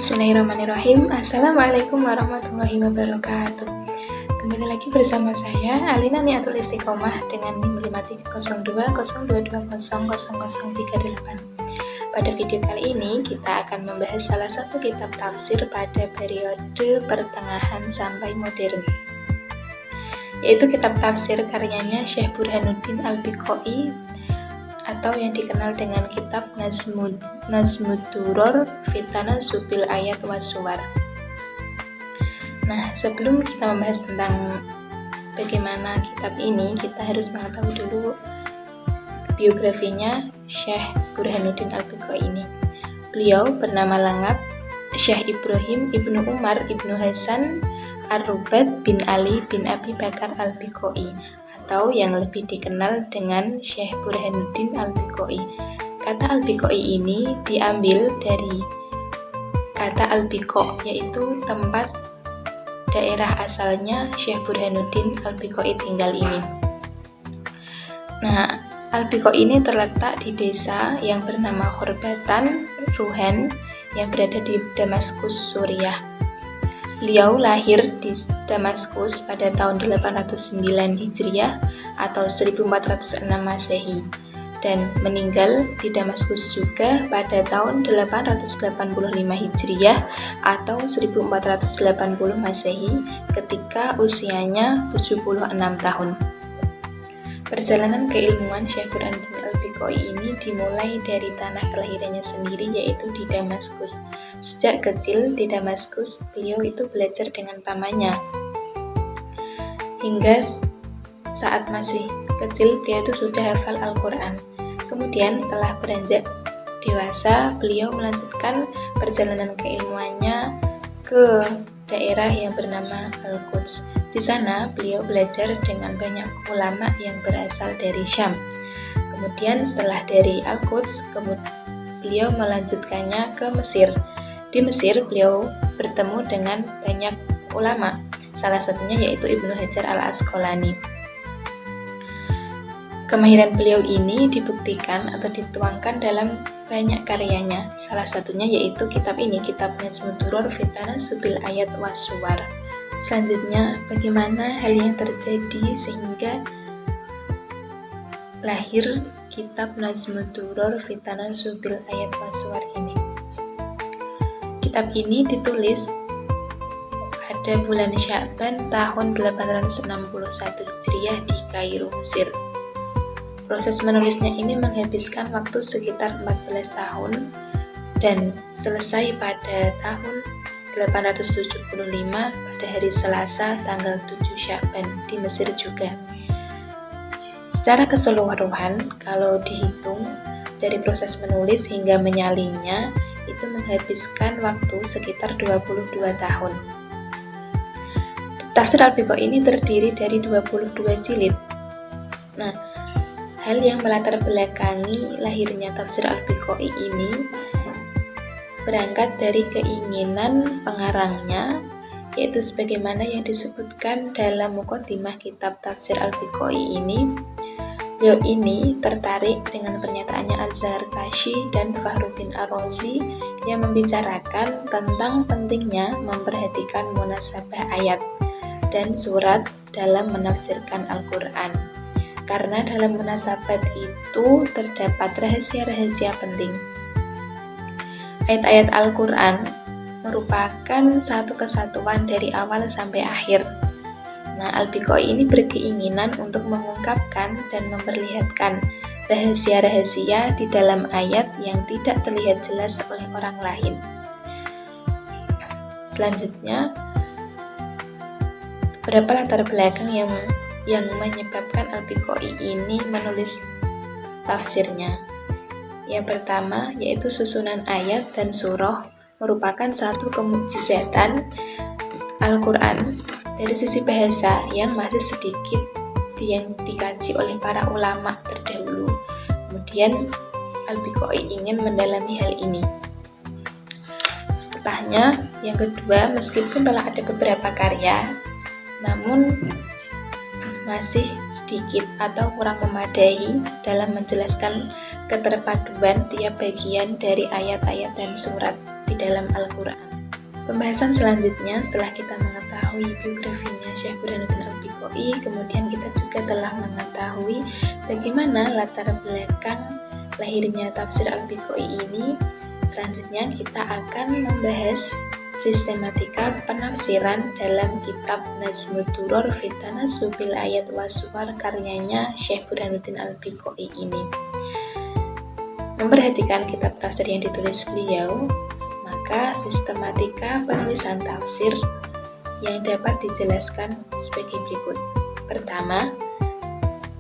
Bismillahirrahmanirrahim. Assalamualaikum warahmatullahi wabarakatuh. Kembali lagi bersama saya Alina Niatul Istiqomah dengan NIM 530202200038. Pada video kali ini kita akan membahas salah satu kitab tafsir pada periode pertengahan sampai modern, yaitu kitab tafsir karyanya Syekh Burhanuddin Al-Biqai atau yang dikenal dengan kitab Nazmud Duror fi Tanasubil Ayat Wassuwar. Nah, sebelum kita membahas tentang bagaimana kitab ini, kita harus mengetahui dulu biografinya Syekh Burhanuddin Al-Biqai ini. Beliau bernama lengkap Syekh Ibrahim Ibnu Umar Ibnu Hasan Ar-Rubat bin Ali bin Abi Bakar Al-Biqai, atau yang lebih dikenal dengan Syekh Burhanuddin Al-Biqai. Kata Al-Biqai ini diambil dari kata Al-Biqa, yaitu tempat daerah asalnya Syekh Burhanuddin Al-Biqai tinggal ini. Nah, Al-Biqa ini terletak di desa yang bernama Khorbatan Ruhan yang berada di Damaskus, Suriah. Beliau lahir di Damaskus pada tahun 809 Hijriah atau 1406 Masehi dan meninggal di Damaskus juga pada tahun 885 Hijriah atau 1480 Masehi ketika usianya 76 tahun. Perjalanan keilmuan Syekh Burhanuddin Al-Biqai ini dimulai dari tanah kelahirannya sendiri, yaitu di Damaskus. Sejak kecil di Damaskus, beliau itu belajar dengan pamannya. Hingga saat masih kecil, beliau itu sudah hafal Al-Quran. Kemudian setelah beranjak dewasa, beliau melanjutkan perjalanan keilmuannya ke daerah yang bernama Al-Quds. Di sana beliau belajar dengan banyak ulama yang berasal dari Syam. Kemudian setelah dari Al-Quds, beliau melanjutkannya ke Mesir. Di Mesir beliau bertemu dengan banyak ulama, salah satunya yaitu Ibnu Hajar Al-Asqalani. Kemahiran beliau ini dibuktikan atau dituangkan dalam banyak karyanya, salah satunya yaitu kitab ini, kitab Nazmud Duror fi Tanasubil Ayat Wassuwar. Selanjutnya, bagaimana hal yang terjadi sehingga lahir kitab Nazmud Duror fi Tanasubil Ayat Wassuwar ini. Kitab ini ditulis pada bulan Sya'ban tahun 861 Hijriah di Kairo, Mesir. Proses menulisnya ini menghabiskan waktu sekitar 14 tahun dan selesai pada tahun 875 pada hari Selasa tanggal 7 Sya'ban di Mesir juga. Secara keseluruhan, kalau dihitung dari proses menulis hingga menyalinnya, itu menghabiskan waktu sekitar 22 tahun. Tafsir Al-Biqai ini terdiri dari 22 jilid. Nah, hal yang melatar belakangi lahirnya Tafsir Al-Biqai ini berangkat dari keinginan pengarangnya, yaitu sebagaimana yang disebutkan dalam muqaddimah kitab Tafsir Al-Biqai ini. Beliau ini tertarik dengan pernyataannya Az-Zarkashi dan Fakhruddin Ar-Razi yang membicarakan tentang pentingnya memperhatikan munasabah ayat dan surat dalam menafsirkan Al-Quran. Karena dalam munasabat itu terdapat rahasia-rahasia penting. Ayat-ayat Al-Quran merupakan satu kesatuan dari awal sampai akhir. Nah, Al-Biqai ini berkeinginan untuk mengungkapkan dan memperlihatkan rahasia-rahasia di dalam ayat yang tidak terlihat jelas oleh orang lain. Selanjutnya, beberapa latar belakang yang menyebabkan Al-Biqai ini menulis tafsirnya. Yang pertama yaitu susunan ayat dan surah merupakan satu kemukjizatan Al-Quran dari sisi bahasa yang masih sedikit yang dikaji oleh para ulama terdahulu. Kemudian Al-Biqai ingin mendalami hal ini. Setelahnya, yang kedua, meskipun telah ada beberapa karya, namun masih sedikit atau kurang memadai dalam menjelaskan keterpaduan tiap bagian dari ayat-ayat dan surat di dalam Al-Quran. Pembahasan selanjutnya setelah kita mengetahui biografinya Syekh Burhanuddin Al-Biqai, kemudian kita juga telah mengetahui bagaimana latar belakang lahirnya tafsir Al-Biqai ini. Selanjutnya kita akan membahas sistematika penafsiran dalam kitab Nazmud Duror fi Tanasubil Ayat wa Suwar karyanya Syekh Burhanuddin Al-Biqai ini. Memperhatikan kitab tafsir yang ditulis beliau, maka sistematika penulisan tafsir yang dapat dijelaskan sebagai berikut. Pertama,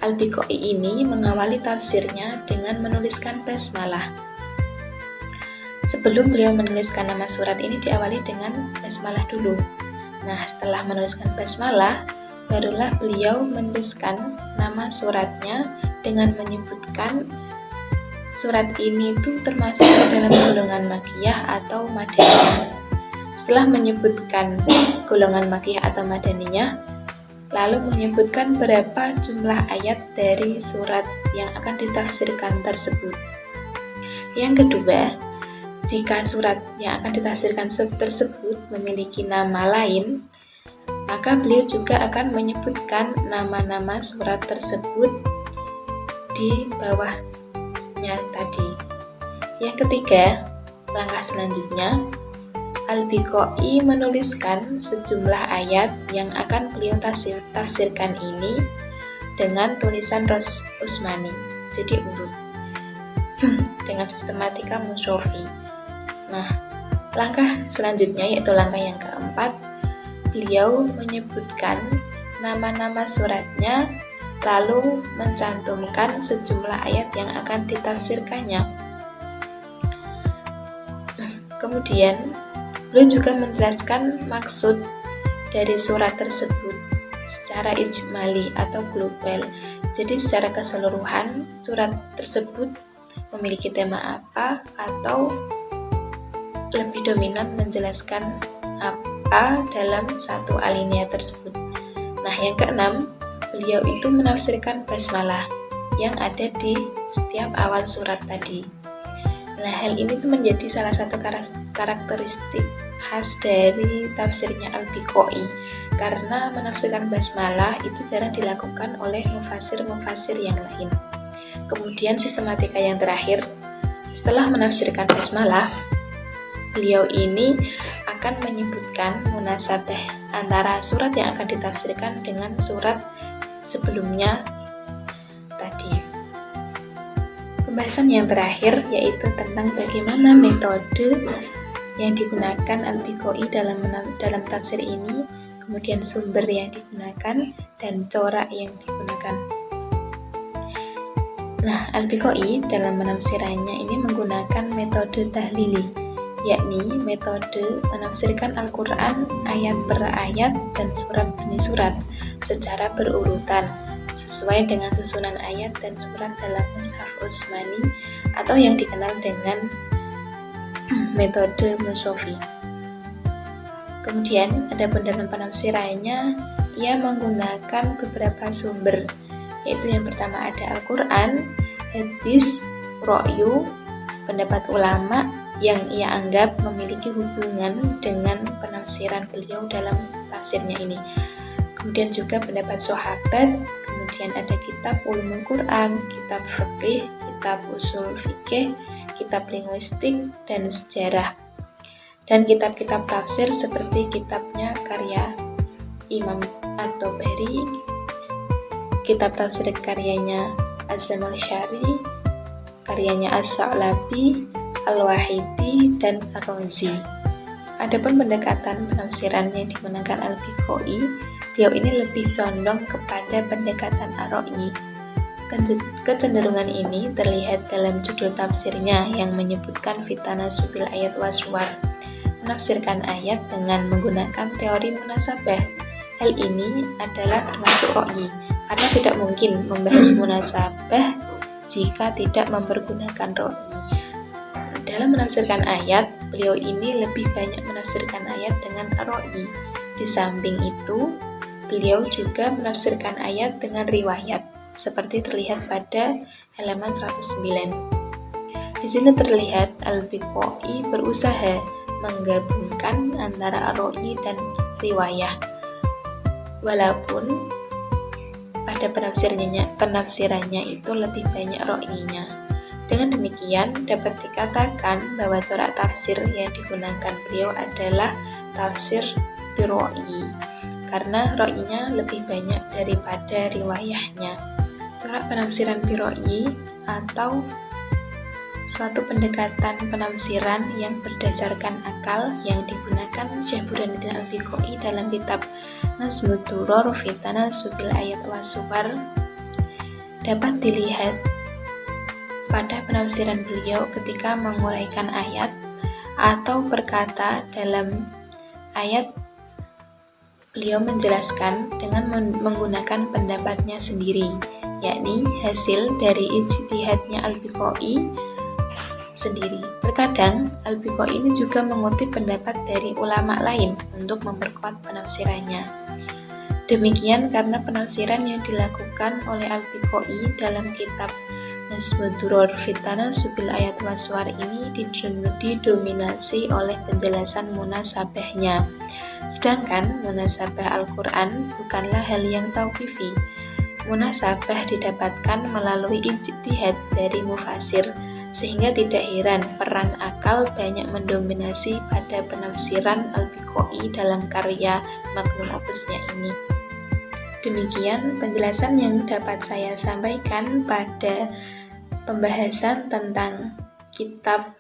Al-Biqai ini mengawali tafsirnya dengan menuliskan basmalah. Sebelum beliau menuliskan nama surat ini diawali dengan basmalah dulu. Nah, setelah menuliskan basmalah, barulah beliau menuliskan nama suratnya dengan menyebutkan surat ini itu termasuk ke dalam golongan Makkiyah atau Madaniyah. Setelah menyebutkan golongan Makkiyah atau Madaniyah, lalu menyebutkan berapa jumlah ayat dari surat yang akan ditafsirkan tersebut. Yang kedua, jika surat yang akan ditafsirkan tersebut memiliki nama lain, maka beliau juga akan menyebutkan nama-nama surat tersebut di bawah tadi. Yang ketiga, langkah selanjutnya, Al-Biqai menuliskan sejumlah ayat yang akan beliau tafsirkan ini dengan tulisan Ros Usmani, jadi urut dengan sistematika mushofi. Nah, langkah selanjutnya yaitu langkah yang keempat, beliau menyebutkan nama-nama suratnya lalu mencantumkan sejumlah ayat yang akan ditafsirkannya. Kemudian, beliau juga menjelaskan maksud dari surat tersebut secara ijmali atau global. Jadi secara keseluruhan, surat tersebut memiliki tema apa atau lebih dominan menjelaskan apa dalam satu alinea tersebut. Nah, yang keenam, beliau itu menafsirkan basmalah yang ada di setiap awal surat tadi. Nah, hal ini tuh menjadi salah satu karakteristik khas dari tafsirnya Al-Biqai, karena menafsirkan basmalah itu jarang dilakukan oleh mufasir-mufasir yang lain. Kemudian sistematika yang terakhir, setelah menafsirkan basmalah, beliau ini akan menyebutkan munasabah antara surat yang akan ditafsirkan dengan surat sebelumnya tadi. Pembahasan yang terakhir yaitu tentang bagaimana metode yang digunakan Al-Biqai dalam tafsir ini, kemudian sumber yang digunakan dan corak yang digunakan. Nah, Al-Biqai dalam penafsirannya ini menggunakan metode tahlili, yakni metode menafsirkan Al-Quran ayat per ayat dan surat demi surat secara berurutan sesuai dengan susunan ayat dan surat dalam Mushaf Utsmani atau yang dikenal dengan metode mushofi. Kemudian adapun dalam penafsirannya, ia menggunakan beberapa sumber, yaitu yang pertama ada Al-Quran, hadis, ra'yu, pendapat ulama yang ia anggap memiliki hubungan dengan penafsiran beliau dalam tafsirnya ini. Kemudian juga pendapat sahabat, kemudian ada kitab ulumul Quran, kitab fikih, kitab usul fikih, kitab linguistik, dan sejarah. Dan kitab-kitab tafsir seperti kitabnya karya Imam At-Tabari, kitab tafsir karyanya Az-Zamakhsyari, karyanya As-Sa'labi, Al-Wahidi, dan Ar-Razi. Adapun pendekatan penafsiran yang digunakan Al-Biqai, beliau ini lebih condong kepada pendekatan ar-ra'yi. Kecenderungan ini terlihat dalam judul tafsirnya yang menyebutkan Fitana Subil Ayat Waswar, menafsirkan ayat dengan menggunakan teori munasabah. Hal ini adalah termasuk ra'yi, karena tidak mungkin membahas munasabah jika tidak mempergunakan ra'yi. Dalam menafsirkan ayat, beliau ini lebih banyak menafsirkan ayat dengan ar-ra'yi. Di samping itu, beliau juga menafsirkan ayat dengan riwayat, seperti terlihat pada halaman 109. Di sini terlihat Al-Biqai berusaha menggabungkan antara roi dan riwayah, walaupun pada penafsirannya itu lebih banyak roinya. Dengan demikian, dapat dikatakan bahwa corak tafsir yang digunakan beliau adalah tafsir biroi, karena roinya lebih banyak daripada riwayahnya. Corak penafsiran biroi atau suatu pendekatan penafsiran yang berdasarkan akal yang digunakan Syekh Burhanuddin Al-Biqai dalam kitab Nazmud Duror fi Tanasubil Ayat wa Suwar dapat dilihat pada penafsiran beliau ketika menguraikan ayat atau berkata dalam ayat. Beliau menjelaskan dengan menggunakan pendapatnya sendiri, yakni hasil dari ijtihadnya Al-Biqai sendiri. Terkadang Al-Biqai ini juga mengutip pendapat dari ulama lain untuk memperkuat penafsirannya. Demikian karena penafsiran yang dilakukan oleh Al-Biqai dalam kitab Nazmud Duror fi Tanasubil Ayat wa Suwar ini didominasi oleh penjelasan munasabahnya. Sedangkan munasabah Al-Quran bukanlah hal yang tauqifi. Munasabah didapatkan melalui ijtihad dari mufasir, sehingga tidak heran peran akal banyak mendominasi pada penafsiran Al-Biqai dalam karya magnum opusnya ini. Demikian penjelasan yang dapat saya sampaikan pada pembahasan tentang kitab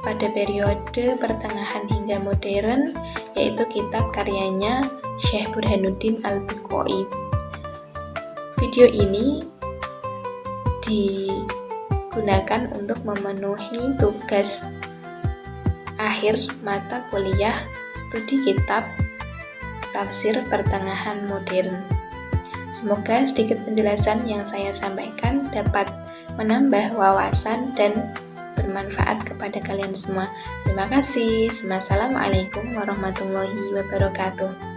pada periode pertengahan hingga modern, yaitu kitab karyanya Syekh Burhanuddin Al-Biqai. Video ini digunakan untuk memenuhi tugas akhir mata kuliah studi kitab tafsir pertengahan modern. Semoga sedikit penjelasan yang saya sampaikan dapat menambah wawasan dan bermanfaat kepada kalian semua. Terima kasih. Wassalamualaikum warahmatullahi wabarakatuh.